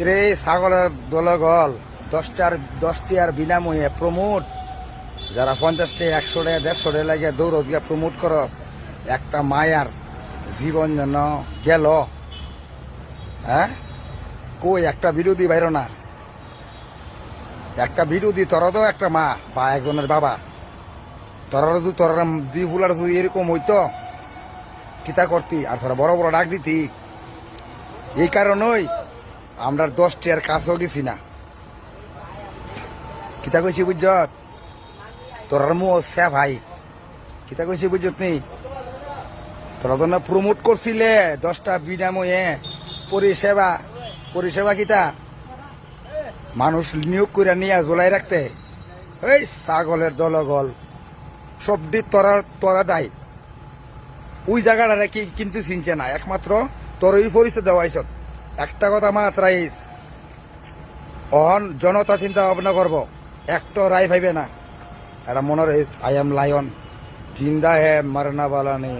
রে ছাগলের দলগল 10টি আর বিনামূল্যে প্রমোট যারা 50 টাকা 100 টাকা 150 টাকা লাগে দৌড় দিয়া প্রমোট কর একটা মায়ার জীবন যেন গেল। হ্যাঁ কই একটা বিরোধী বাইর না, একটা বিরোধী তোরা তো একটা মা বা একজনের বাবা তোরা যদি তোরা জি ফুলার যদি এরকম হইতো কিতা করতি আর তোরা বড় বড় ডাক দিতি। এই কারণেই আমরা 10টি আর কাছেও গেছি না। কিতা কইছি বুঝত তোরার মো সে ভাই কিতা কইছি বুঝত নি তোরা তো না প্রমোট করছিলে 10টা বিনামূল্যে পরিষেবা পরিষেবা কিতা মানুষ নিয়োগ করে নিয়ে জ্বলাই রাখতে। এই ছাগলের দলগল সবটি তোরা দায় ওই জায়গাটা কি কিন্তু চিনছে না, একমাত্র তোর ওই পরিচয় দেওয়াইছ। একটা কথা মাত্রাইস অহন জনতা চিন্তা ভাবনা করবো, একটা রায় ভাইবে না। এটা মনে রয়েছে আই এম লায়ন জিন্দা হে মরনা বালা নেই।